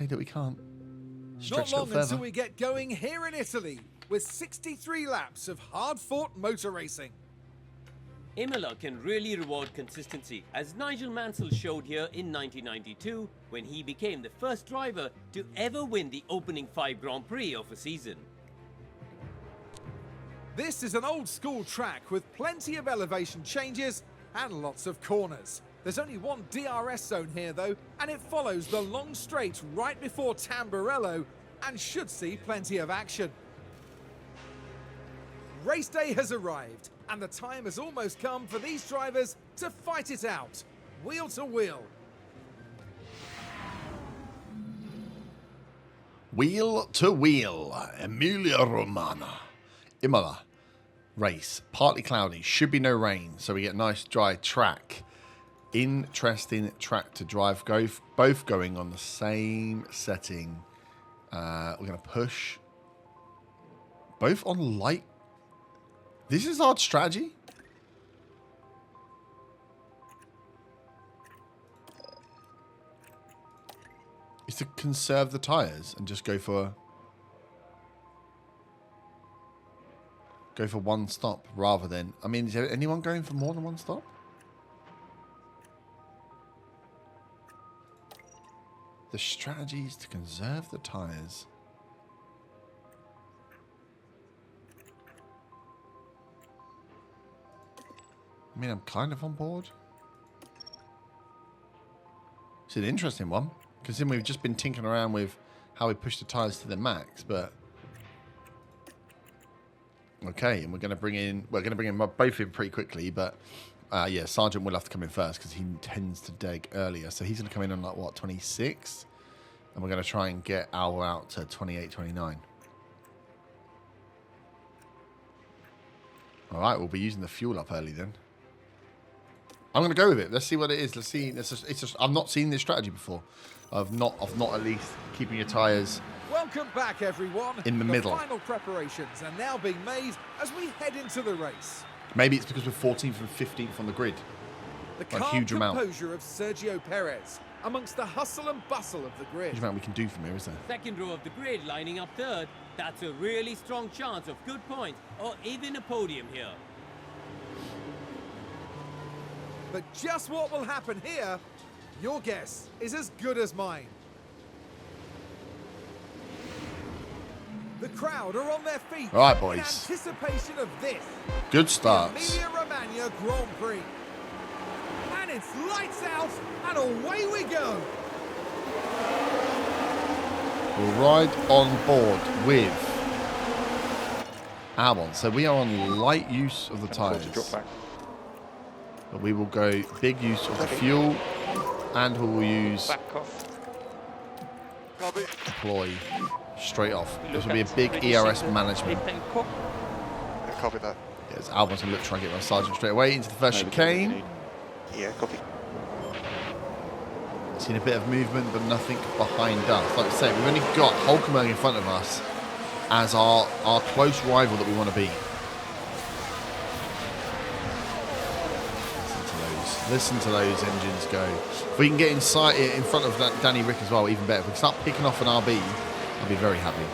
say that we can't Not stretch it long further. until we get going here in Italy, with 63 laps of hard-fought motor racing. Imola can really reward consistency, as Nigel Mansell showed here in 1992 when he became the first driver to ever win the opening 5 Grand Prix of a season. This is an old-school track with plenty of elevation changes and lots of corners. There's only one DRS zone here though, and it follows the long straight right before Tamburello and should see plenty of action. Race day has arrived, and the time has almost come for these drivers to fight it out, wheel to wheel. Wheel to wheel, Emilia Romagna. Imola race, partly cloudy, should be no rain, so we get a nice dry track. Interesting track to drive, both going on the same setting. We're going to push both on light. This is our strategy. Is to conserve the tires and just go for one stop rather than. I mean, is there anyone going for more than one stop? The strategy is to conserve the tires. I mean, I'm kind of on board. It's an interesting one, considering we've just been tinkering around with how we push the tires to the max, but okay, and we're going to bring in both in pretty quickly, but yeah, Sargent will have to come in first because he tends to dig earlier, so he's going to come in on like what, 26, and we're going to try and get Al out to 28, 29. All right, we'll be using the fuel up early then. I'm going to go with it. Let's see what it is. Let's see. It's just I've not seen this strategy before. I've not at least keeping your tyres Welcome back, everyone. in the middle. Final preparations are now being made as we head into the race. Maybe it's because we're 14th and 15th on the grid. The A calm huge amount. composure of Sergio Perez amongst the hustle and bustle of the grid. Huge amount we can do from here, is there? Second row of the grid lining up third. That's a really strong chance of good points or even a podium here. But just what will happen here, your guess is as good as mine. The crowd are on their feet. All right, in boys. anticipation of this. Good The starts. Emilia Romagna Grand Prix. And it's lights out and away we go. We'll ride on board with Albon. So we are on light use of the tyres. But we will go big use of the fuel, and we will use deploy straight off. This will be a big ERS management. Copy that. Yes, Albon's going to try and get my Sergeant straight away into the first chicane. Yeah, copy. Seen a bit of movement, but nothing behind us. Like I say, we've only got Hulkenberg in front of us as our close rival that we want to be. Listen to those engines go. If we can get inside in front of Danny Rick as well, even better. If we can start picking off an RB, I'll be very happy.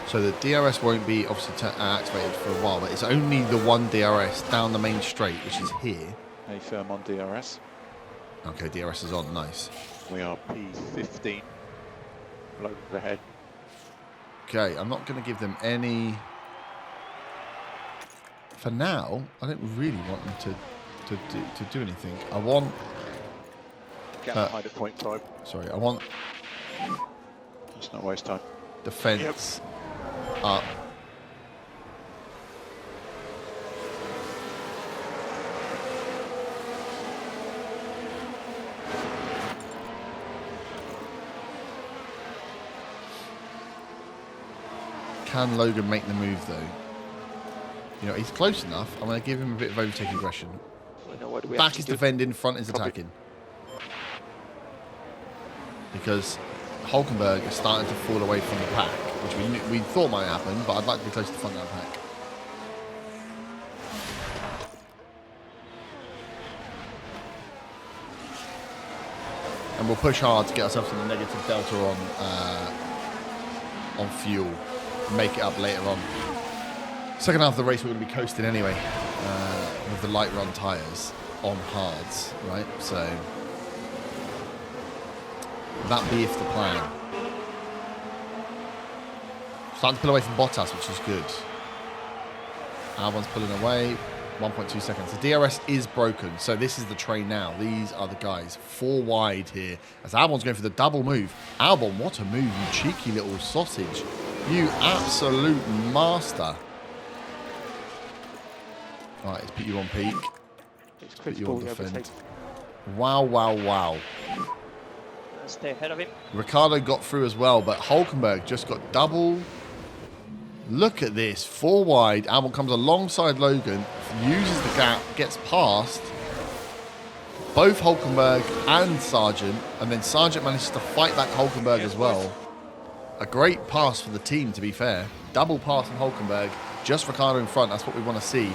So the DRS won't be obviously activated for a while, but it's only the one DRS down the main straight, which is here. A firm on DRS. Okay, DRS is on, nice. We are P15. Below the head. Okay, I'm not going to give them any... For now, I don't really want them to do anything. I want... Get behind at point time. Sorry, I want Let's not waste time. defense up. Can Logan make the move though? You know, he's close enough. I'm going to give him a bit of overtaking aggression. We know what we have Back to is do. defending, front is Copy. attacking. Because Hulkenberg is starting to fall away from the pack, which we thought might happen, but I'd like to be close to the front of that pack. And we'll push hard to get ourselves in the negative delta on fuel, and make it up later on. Second half of the race we're going to be coasting anyway, with the light run tyres on hards, right? So that be if the plan. Starting to pull away from Bottas, which is good. Albon's pulling away. 1.2 seconds. The DRS is broken, so this is the train now. These are the guys. 4 wide here as Albon's going for the double move. Albon, what a move, you cheeky little sausage. You absolute master. All right, let's put you on peak. It's Put you on critical. defend. Wow, wow, wow. Stay ahead of him. Ricciardo got through as well, but Hulkenberg just got double. Look at this. 4 wide. Albon comes alongside Logan, uses the gap, gets past both Hulkenberg and Sargent, and then Sargent manages to fight back Hulkenberg as well. A great pass for the team, to be fair. Double pass from Hulkenberg, just Ricciardo in front. That's what we want to see.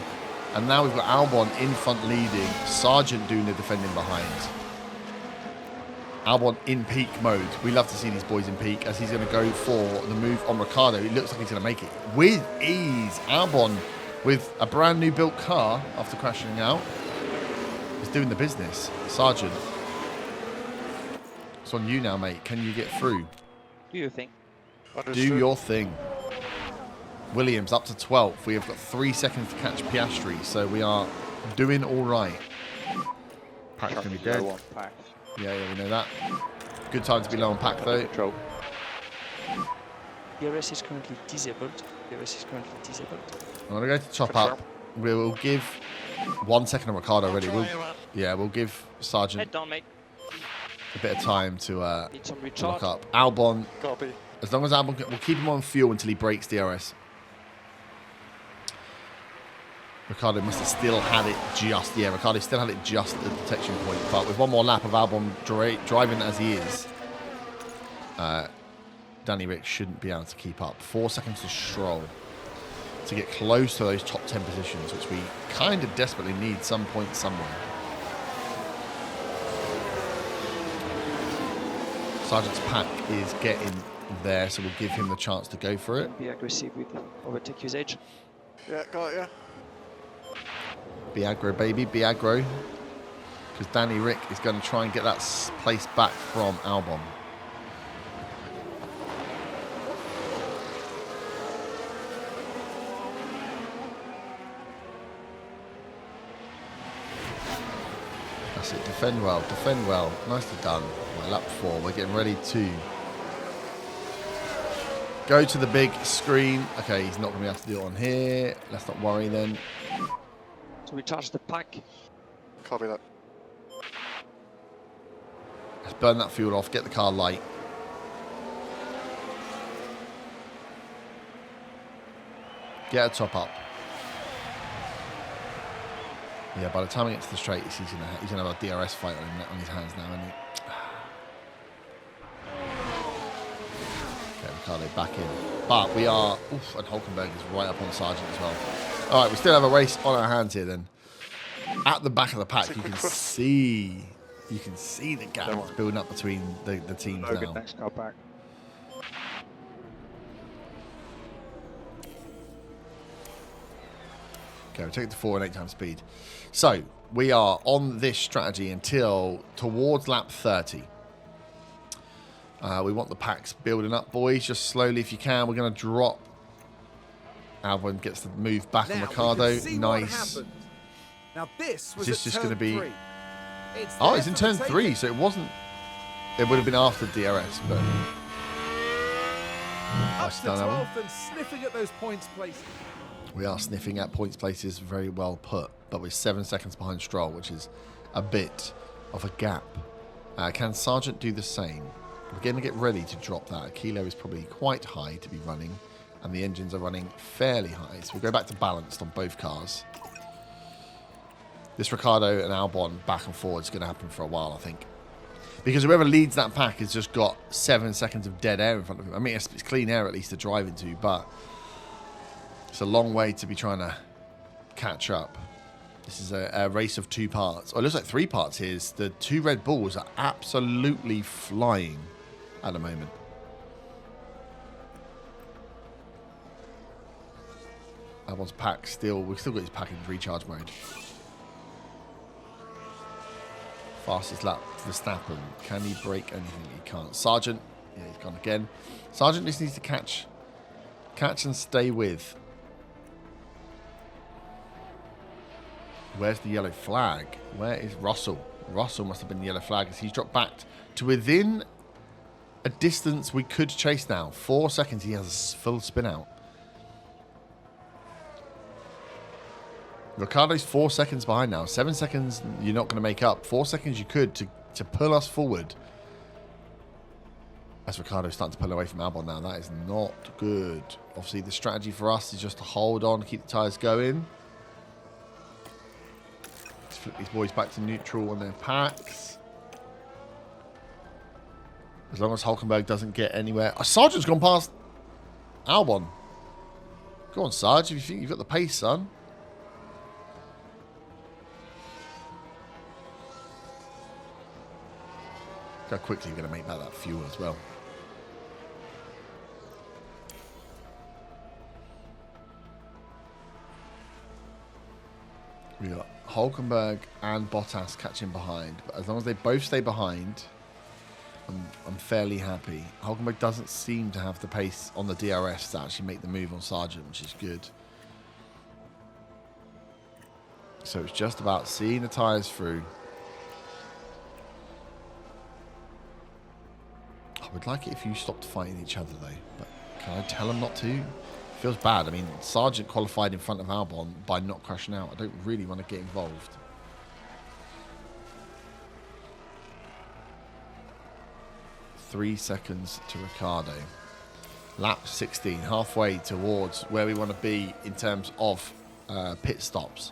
And now we've got Albon in front leading, Sargent doing the defending behind. Albon in peak mode. We love to see these boys in peak as he's going to go for the move on Ricciardo. It looks like he's going to make it with ease. Albon with a brand new built car after crashing out is doing the business. Sargent, it's on you now, mate. Can you get through? Do you think? Understood. Do your thing. Williams up to 12th. We have got 3 seconds to catch Piastri, so we are doing all right. Pack's going to be dead. Low on pack. Yeah, we know that. Good time to be low on pack, though. Control. DRS is currently disabled. DRS is currently disabled. I'm going to go to top up. We'll give 1 second on Ricciardo already. We'll give Sargent Head down, mate. a bit of time to Need some lock recharge. up. Albon, Copy. as long as Albon, we'll keep him on fuel until he breaks DRS. Ricciardo must have still had it just, Ricciardo still had it just at the detection point. But with one more lap of Albon driving as he is, Danny Rick shouldn't be able to keep up. 4 seconds to Stroll to get close to those top 10 positions, which we kind of desperately need some point somewhere. Sargent's pack is getting there, so we'll give him the chance to go for it. Be aggressive with overtake usage. Yeah, got it, yeah. Be aggro, baby, be aggro. Because Danny Rick is going to try and get that place back from Albon. That's it, defend well, defend well. Nicely done. Right, lap 4, we're getting ready to go to the big screen. Okay, he's not going to be able to do it on here. Let's not worry then. So we charge the pack. Copy that. Let's burn that fuel off, get the car light. Get a top up. Yeah, by the time he gets to the straight, he's gonna have a DRS fight on his hands now, isn't he? Okay, Ricciardo back in. But we are... Oof, and Hulkenberg is right up on Sargent as well. All right, we still have a race on our hands here then. At the back of the pack, you can see the gap that's building up between the teams Logan, now. next car back. Okay, we'll take it to 4 and 8 times speed. So, we are on this strategy until towards lap 30. We want the packs building up, boys. Just slowly if you can. We're going to drop. Albon gets the move back on Now Ricciardo. we can see Nice. what happened. Now this was Is this at just turn going to be... 3. Oh, there it's in for the turn 3, taking. so it wasn't... It would have been after DRS, but... Up Nice to done, Albon. 12th and sniffing at those points places. We are sniffing at points places, very well put, but we're 7 seconds behind Stroll, which is a bit of a gap. Can Sargent do the same? We're going to get ready to drop that. A kilo is probably quite high to be running And the engines are running fairly high. So we'll go back to balanced on both cars. This Ricciardo and Albon back and forward is going to happen for a while, I think. Because whoever leads that pack has just got 7 seconds of dead air in front of him. I mean, it's clean air at least to drive into, but it's a long way to be trying to catch up. This is a race of 2 parts. Oh, it looks like 3 parts here. The 2 Red Bulls are absolutely flying at the moment. Albon's pack still... We've still got his pack in recharge mode. Fastest lap for Verstappen. Can he break anything? He can't. Sargent. Yeah, he's gone again. Sargent just needs to catch and stay with. Where's the yellow flag? Where is Russell? Russell must have been the yellow flag as he's dropped back to within a distance we could chase now. 4 seconds. He has a full spin out. Ricciardo's 4 seconds behind now. 7 seconds you're not going to make up. 4 seconds you could to pull us forward. As Ricciardo's starting to pull away from Albon now. That is not good. Obviously the strategy for us is just to hold on, keep the tyres going. Let's flip these boys back to neutral on their packs. As long as Hulkenberg doesn't get anywhere. Oh, Sargent's gone past Albon. Go on, Sarge, if you think you've got the pace, son. How quickly you're going to make that fuel as well. We got Hulkenberg and Bottas catching behind, but as long as they both stay behind, I'm fairly happy. Hulkenberg doesn't seem to have the pace on the DRS to actually make the move on Sargent, which is good. So it's just about seeing the tyres through. I would like it if you stopped fighting each other, though. But can I tell them not to? It feels bad. I mean, Sargent qualified in front of Albon by not crashing out. I don't really want to get involved. Three seconds to Ricciardo. Lap 16, halfway towards where we want to be in terms of pit stops.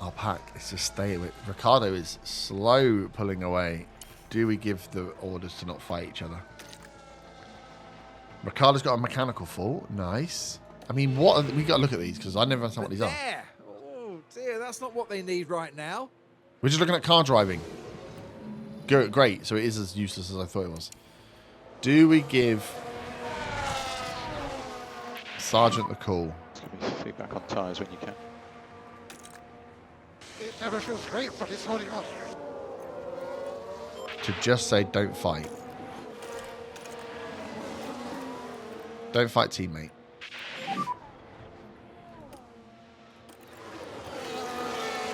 Our pack is just stay with. Ricciardo is slow pulling away. Do we give the orders to not fight each other? Ricciardo's got a mechanical fault. Nice. I mean, what we got to look at these because I never understand what these are. Oh dear, that's not what they need right now. We're just looking at car driving. Great. So it is as useless as I thought it was. Do we give Sargent the call? Give me feedback on tyres when you can. It never feels great, but it's holding on. To just say, don't fight. Don't fight, teammate.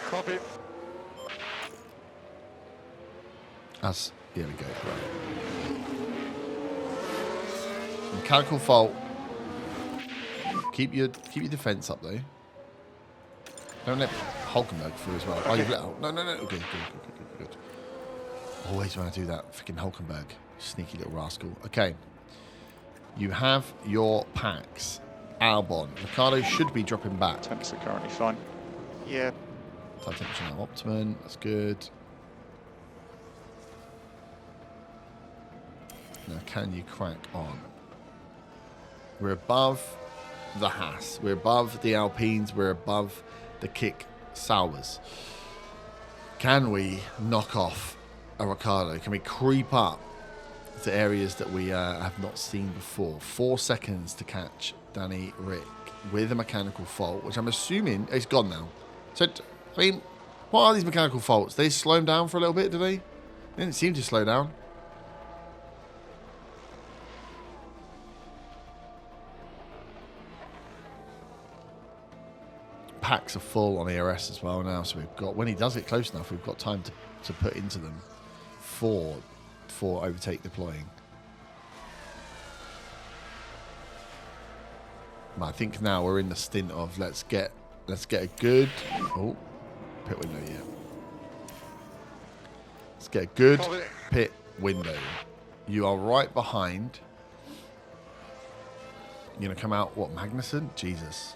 Copy. As here we go. Right. Mechanical fault. Keep your defense up though. Don't let Hulkenberg through as well. Oh, you've let out. No. Okay, good. Always when I do that, freaking Hulkenberg. Sneaky little rascal. Okay. You have your packs. Albon. Ricciardo should be dropping back. Temps are currently fine. Yeah. Tire temperature now optimum. That's good. Now, can you crack on? We're above the Haas. We're above the Alpines. We're above the Kick Sauers. Can we knock off a Ricciardo? Can we creep up to areas that we have not seen before? 4 seconds to catch Danny Rick with a mechanical fault, which I'm assuming it's gone now. So, I mean, what are these mechanical faults? They slow him down for a little bit, do they? They didn't seem to slow down. Packs are full on ERS as well now, so we've got, when he does it close enough, we've got time to put into them for overtake deploying. But I think now we're in the stint of let's get a good pit window, yeah. Let's get a good Copy. pit window. You are right behind. You're going to come out, what, Magnussen? Jesus.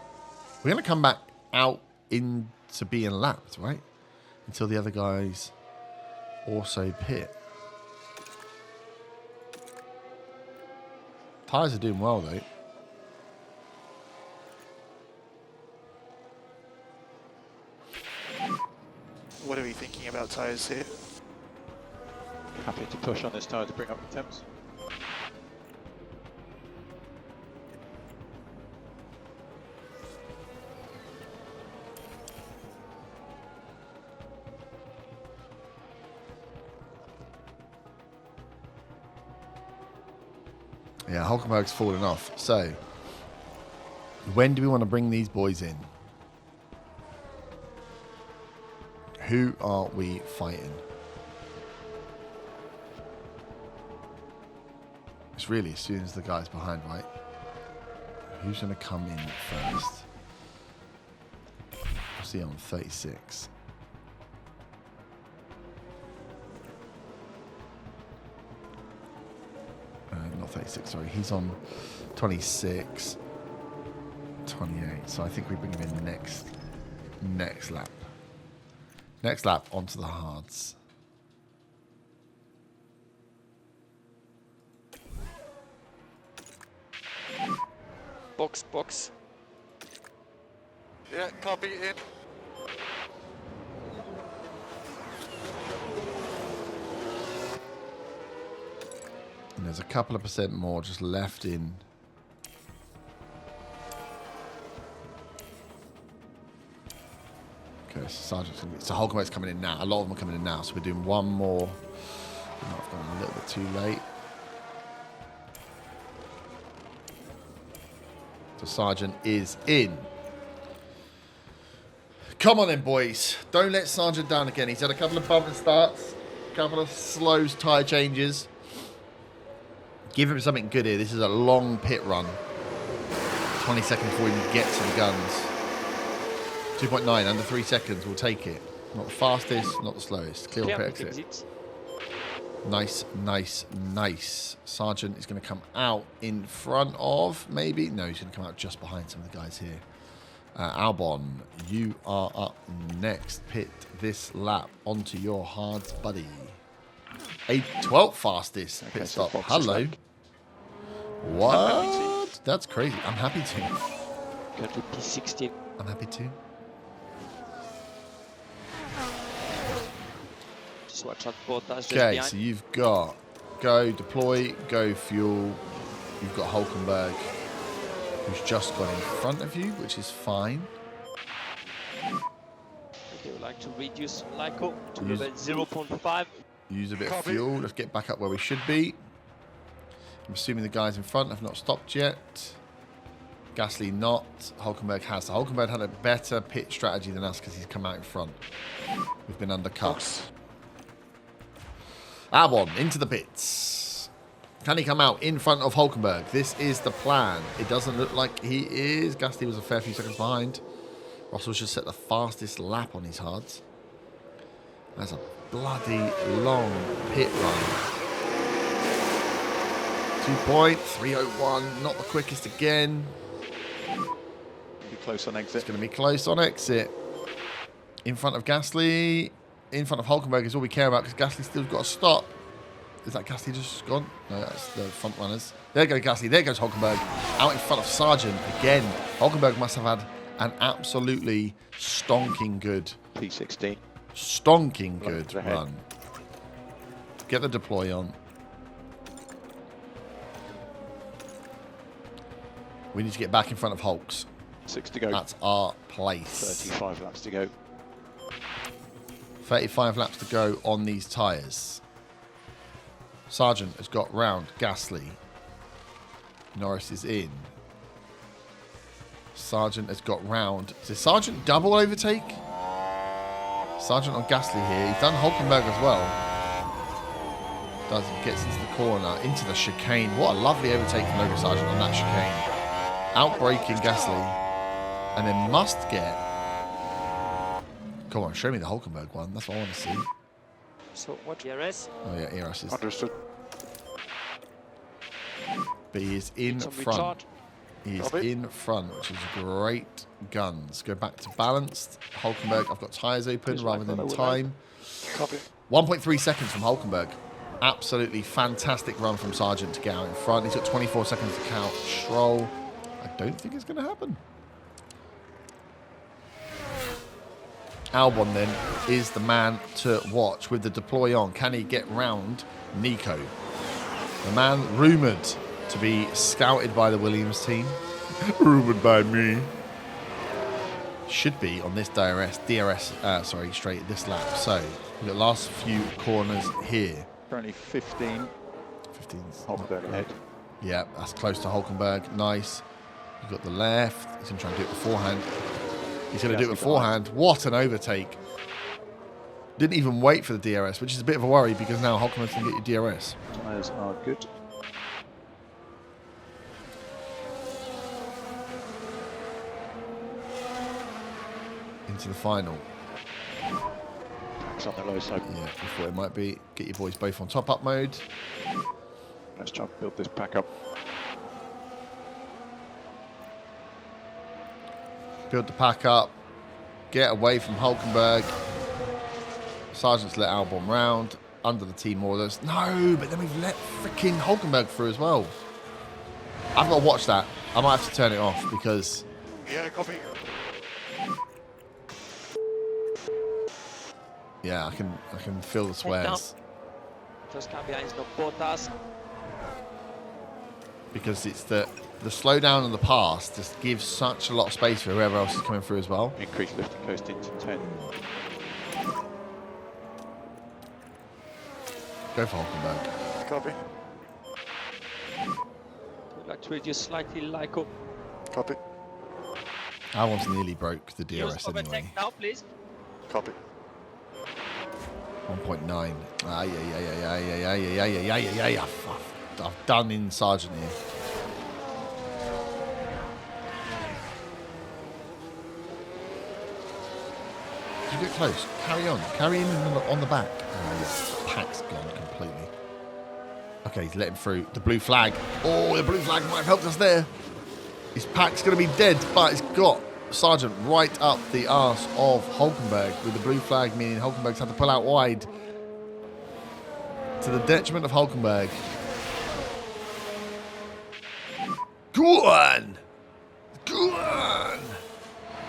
We're going to come back out into being lapped, right? Until the other guys also pit. Tyres are doing well, though. What are we thinking about tyres here? Happy to push on this tyre to bring up the temps. Yeah, Hulkenberg's falling off. So, when do we want to bring these boys in? Who are we fighting? It's really as soon as the guy's behind, right? Who's going to come in first? I'll see on 36. Not 36, sorry. He's on 26, 28. So I think we bring him in next lap. Next lap onto the hards. Box. Yeah, copy in. And there's a couple of percent more just left in. Okay, so Sergeant's going to be... So Hulkenberg's coming in now. A lot of them are coming in now. So we're doing one more. I've gone a little bit too late. So Sergeant is in. Come on then, boys. Don't let Sergeant down again. He's had a couple of bumping starts. A couple of slow tyre changes. Give him something good here. This is a long pit run. 20 seconds before we can get to the guns. 2.9, under 3 seconds. We'll take it. Not the fastest, not the slowest. Clear pit exit. Nice, nice, nice. Sergeant is going to come out in front of, maybe. No, he's going to come out just behind some of the guys here. Albon, you are up next. Pit this lap onto your hards, buddy. A 12th fastest pit stop. Hello. What? That's crazy. I'm happy to. Currently P16. I'm happy to. Just watch out for that. Okay, so you've got go deploy, go fuel. You've got Hulkenberg, who's just gone in front of you, which is fine. Okay, we'd like to reduce Lyco to level 0.5. Use a bit of fuel. Let's get back up where we should be. I'm assuming the guys in front have not stopped yet. Gasly not. Hulkenberg has. So Hulkenberg had a better pit strategy than us because he's come out in front. We've been undercut. Albon into the pits. Can he come out in front of Hulkenberg? This is the plan. It doesn't look like he is. Gasly was a fair few seconds behind. Russell's just set the fastest lap on his hards. That's a bloody long pit run. 2.301, not the quickest again. Be close on exit. It's going to be close on exit. In front of Gasly, in front of Hulkenberg is all we care about because Gasly's still got to stop. Is that Gasly just gone? No, that's the front runners. There goes Gasly. There goes Hulkenberg. Out in front of Sargent again. Hulkenberg must have had an absolutely stonking good. P16. Stonking good Right ahead. run. Get the deploy on. We need to get back in front of Hulks. 6 to go. That's our place. 35 laps to go. 35 laps to go on these tyres. Sargent has got round Gasly. Norris is in. Sargent has got round. Is Sargent double overtake? Sargent on Gasly here. He's done Hulkenberg as well. Gets into the corner, into the chicane. What a lovely overtake from Logan Sargent on that chicane. Outbraking Gasly. And then must get... Come on, show me the Hulkenberg one. That's what I want to see. So what DRS? Oh yeah, ERS is. Understood. But he is in Some front. retard. He is Copy. in front, which is great guns. Go back to balanced. Hulkenberg, I've got tyres open Here's rather right than front, I would time. Copy. 1.3 seconds from Hulkenberg. Absolutely fantastic run from Sargent to get out in front. He's got 24 seconds to count. Stroll, I don't think it's going to happen. Albon then is the man to watch with the deploy on. Can he get round Nico? The man rumoured to be scouted by the Williams team. Rumoured by me. Should be on this DRS, straight this lap. So, we've got the last few corners here. Currently 15. 15's Hulkenberg ahead. Yeah, that's close to Hulkenberg. Nice. You've got the left. He's going to try and do it beforehand. He's going to do it beforehand. What an overtake. Didn't even wait for the DRS, which is a bit of a worry because now Hulkenberg can get your DRS. Tyres are good. Into the final. It's on the low side. Yeah, before it might be. Get your boys both on top-up mode. Let's try and build this pack up. Build the pack up. Get away from Hulkenberg. Sargent's let Albon round. Under the team orders. No, but then we've let freaking Hulkenberg through as well. I've got to watch that. I might have to turn it off because... Yeah, copy. Yeah, I can feel the swears. First car behind is no Bottas. Because it's the slowdown on the pass just gives such a lot of space for whoever else is coming through as well. Increase lift and coast into 10. Go for Hulkenberg. Copy. Would like to reduce slightly Lyco. Copy. I once nearly broke the Use DRS overtake anyway. now, please. Copy. 1.9. Yeah. I've done in Sargent here. You get close. Carry on. Carry in on the back. Oh, yes. Pack's gone completely. Okay, he's let him through. The blue flag. Oh, the blue flag might have helped us there. His pack's going to be dead, but it's got Sargent right up the arse of Hulkenberg with the blue flag, meaning Hulkenberg's had to pull out wide. To the detriment of Hulkenberg. Go on! Go on!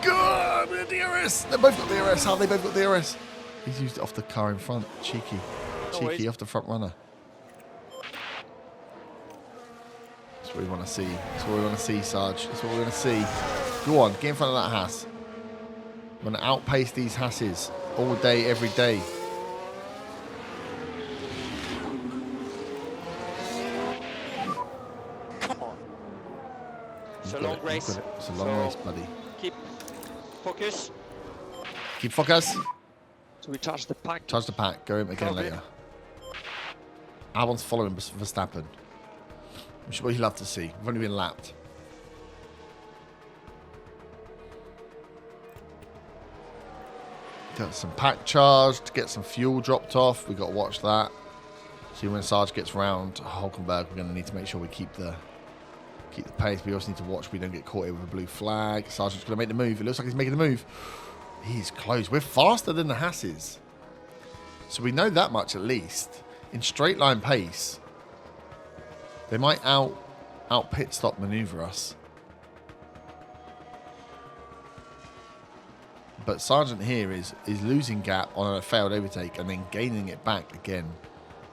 Go on with the DRS! They both got DRS. How have they both got DRS? He's used it off the car in front. Cheeky. Cheeky off the front runner. That's what we want to see. That's what we want to see, Sarge. That's what we want to see. Go on, get in front of that Haas. I'm going to outpace these Hasses all day, every day. Come on. It's a You've got long it, race. you've got it. It's a long So race, buddy. Keep focus Keep focus. to recharge the pack. Charge the pack. Go in again Copy. later. Albon's following Verstappen. Which is what you love to see. We've only been lapped. Got some pack charged. Get some fuel dropped off. We've got to watch that. See when Sarge gets round Hulkenberg, we're going to need to make sure we keep the pace. We also need to watch we don't get caught here with a blue flag. Sargent's going to make the move. It looks like he's making the move. He's close. We're faster than the Hasses. So we know that much at least. In straight line pace, they might out pit stop maneuver us. But Sargent here is losing gap on a failed overtake and then gaining it back again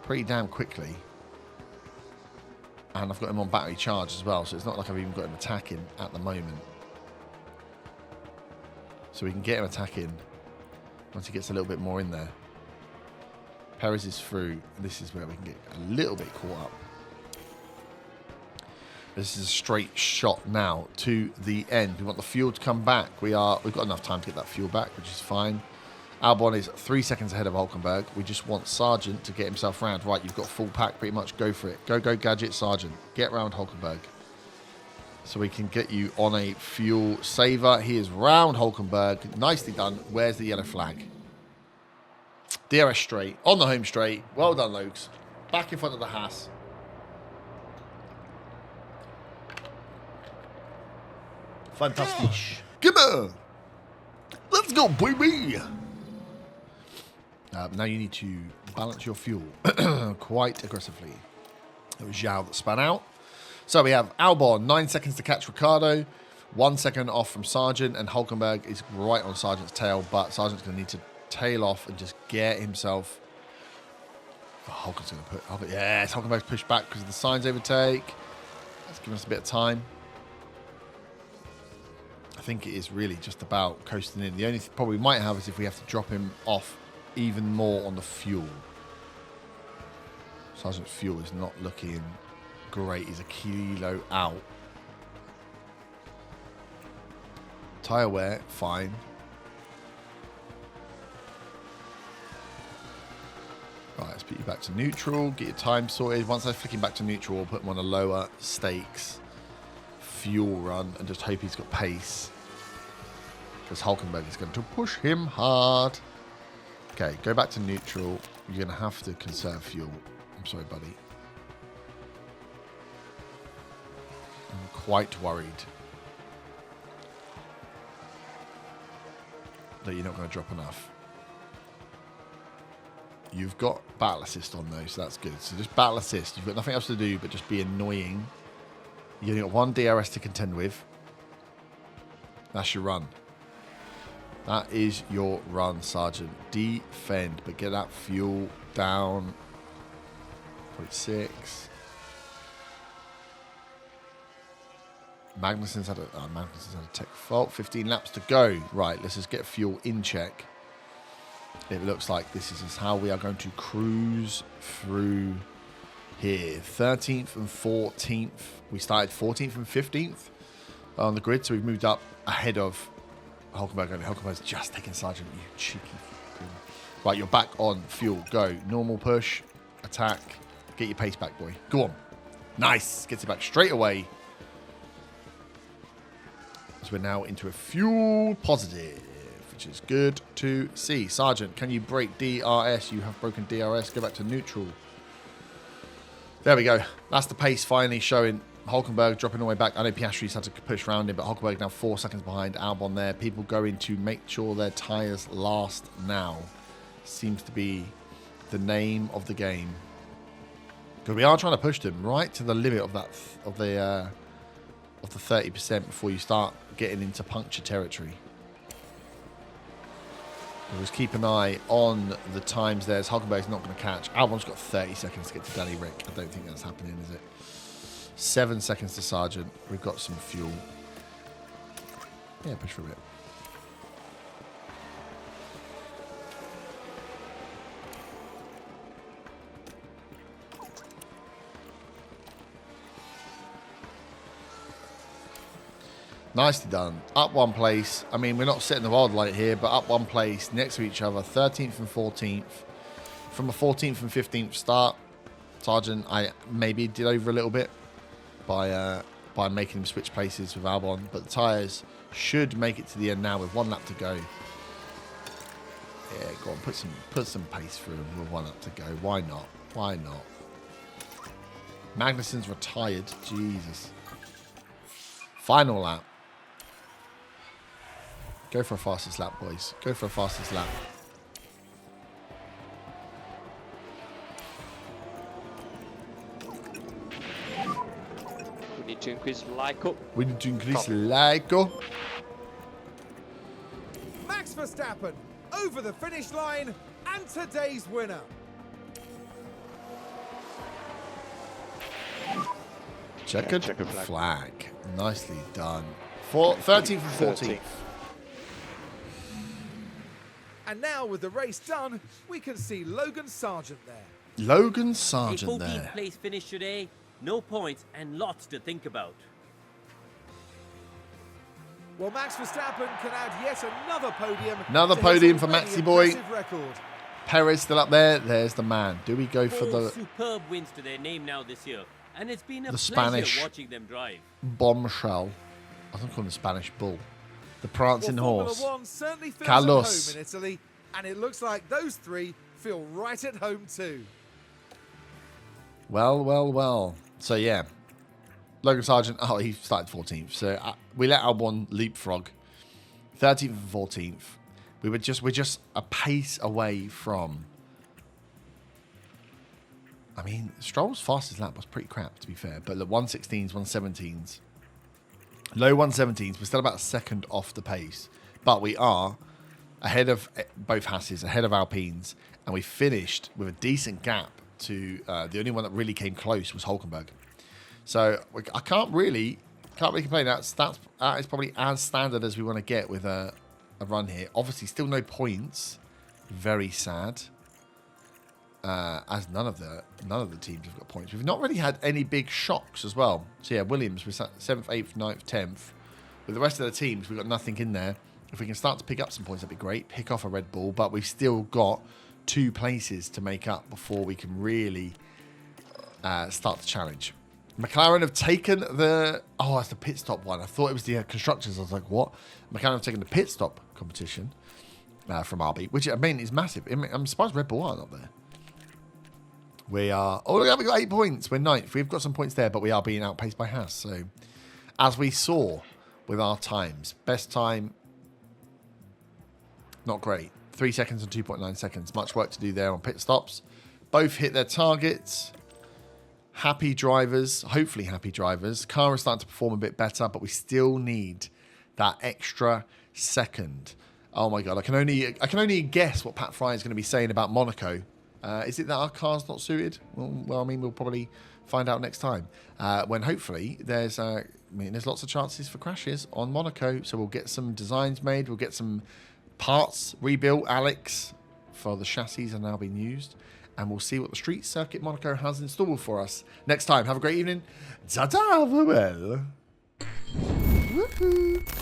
pretty damn quickly. And I've got him on battery charge as well, so it's not like I've even got him attacking at the moment. So we can get him attacking once he gets a little bit more in there. Perez is through. This is where we can get a little bit caught up. This is a straight shot now to the end. We want the fuel to come back. We've got enough time to get that fuel back, which is fine. Albon is 3 seconds ahead of Hulkenberg. We just want Sargent to get himself round. Right, you've got full pack pretty much. Go for it. Go, Gadget, Sargent. Get round Hulkenberg. So we can get you on a fuel saver. He is round Hulkenberg. Nicely done. Where's the yellow flag? DRS straight, on the home straight. Well done, Lokes. Back in front of the Haas. Fantastic. Come on. Let's go, baby. Now you need to balance your fuel quite aggressively. It was Zhao that spun out. So we have Albon, 9 seconds to catch Ricardo, 1 second off from Sargent, and Hulkenberg is right on Sargent's tail, but Sargent's going to need to tail off and just get himself. Oh, Hulkenberg's going to put. Yes, Hulkenberg's pushed back because of the Sainz overtake. That's giving us a bit of time. I think it is really just about coasting in. The only problem we might have is if we have to drop him off even more on the fuel. Sargent's fuel is not looking great. He's a kilo out. Tyre wear, fine. Right, let's put you back to neutral. Get your time sorted. Once I flick him back to neutral, we'll put him on a lower stakes fuel run and just hope he's got pace. Because Hulkenberg is going to push him hard. Okay, go back to neutral. You're going to have to conserve fuel. I'm sorry, buddy. I'm quite worried that you're not going to drop enough. You've got battle assist on though, so that's good. So just battle assist. You've got nothing else to do but just be annoying. You've only got 1 DRS to contend with. That's your run. That is your run, Sergeant. Defend, but get that fuel down. 0.6. Magnussen's had a tech fault. 15 laps to go. Right, let's just get fuel in check. It looks like this is how we are going to cruise through here. 13th and 14th. We started 14th and 15th on the grid, so we've moved up ahead of Hulkenberg. Hulkenberg's just taken Sargent, you cheeky. Right, you're back on fuel. Go. Normal push. Attack. Get your pace back, boy. Go on. Nice. Gets it back straight away. So we're now into a fuel positive, which is good to see. Sergeant, can you break DRS? You have broken DRS. Go back to neutral. There we go. That's the pace finally showing. Hulkenberg dropping all the way back. I know Piastri's had to push around him, but Hulkenberg now 4 seconds behind Albon there. People going to make sure their tyres last now. Seems to be the name of the game. Because we are trying to push them right to the limit of that of the 30% before you start getting into puncture territory. So just keep an eye on the times there. As Hulkenberg's not going to catch. Albon's got 30 seconds to get to Danny Rick. I don't think that's happening, is it? 7 seconds to Sargent. We've got some fuel. Yeah, push for a bit. Nicely done. Up 1 place. I mean, we're not setting the world light here, but up 1 place next to each other. 13th and 14th. From a 14th and 15th start, Sargent, I maybe did over a little bit by making him switch places with Albon, but the tyres should make it to the end now with 1 lap to go. Yeah, go on, put some pace through him with 1 lap to go. Why not? Why not? Magnussen's retired. Jesus. Final lap. Go for a fastest lap, boys. Go for a fastest lap. We need to increase LICO. We need to increase LICO. Max Verstappen over the finish line and today's winner. Checkered checkered flag. Nicely done. 13th and 14th. And now with the race done, we can see Logan Sargent there. Logan A Sargent 14th there. place finish today, no points and lots to think about. Well, Max Verstappen can add yet another podium. Another to podium his for already Maxi boy. impressive record. Perez still up there. There's the man. Do we go for 4 the superb wins to their name now this year, and it's been a The pleasure Spanish. watching them drive. bombshell? I don't call him the Spanish bull. The prancing Well, horse. Formula One certainly feels Carlos. at home in Italy, and it looks like those three feel right at home too. Well, well, well. So, yeah. Logan Sargent, oh, he started 14th. So, we let Albon leapfrog. 13th and 14th. We're just a pace away from... I mean, Stroll's fastest lap was pretty crap, to be fair. But look, 116s, 117s. Low 117s. We're still about a second off the pace. But we are ahead of both Hasses, ahead of Alpines. And we finished with a decent gap to... the only one that really came close was Hulkenberg. So I can't really complain. That is probably as standard as we want to get with a run here. Obviously, still no points. Very sad. As none of the teams have got points. We've not really had any big shocks as well. So yeah, Williams was 7th, 8th, 9th, 10th. With the rest of the teams, we've got nothing in there. If we can start to pick up some points, that'd be great. Pick off a Red Bull, but we've still got 2 places to make up before we can really start the challenge. McLaren have taken the... Oh, that's the pit stop one. I thought it was the constructors. I was like, what? McLaren have taken the pit stop competition from RB, which, I mean, is massive. I'm surprised Red Bull aren't up there. We are... Oh, look, we've got 8 points. We're 9th. We've got some points there, but we are being outpaced by Haas. So, as we saw with our times, best time, not great. 3 seconds and 2.9 seconds. Much work to do there on pit stops. Both hit their targets. Happy drivers, hopefully happy drivers. Car is starting to perform a bit better, but we still need that extra second. Oh my god, I can only guess what Pat Fry is going to be saying about Monaco. Is it that our car's not suited? Well, I mean, we'll probably find out next time. When hopefully there's lots of chances for crashes on Monaco, so we'll get some designs made, we'll get some parts rebuilt. Alex for the chassis are now being used. And we'll see what the Street Circuit Monaco has in store for us next time. Have a great evening. Ta-ta, farewell. Woohoo.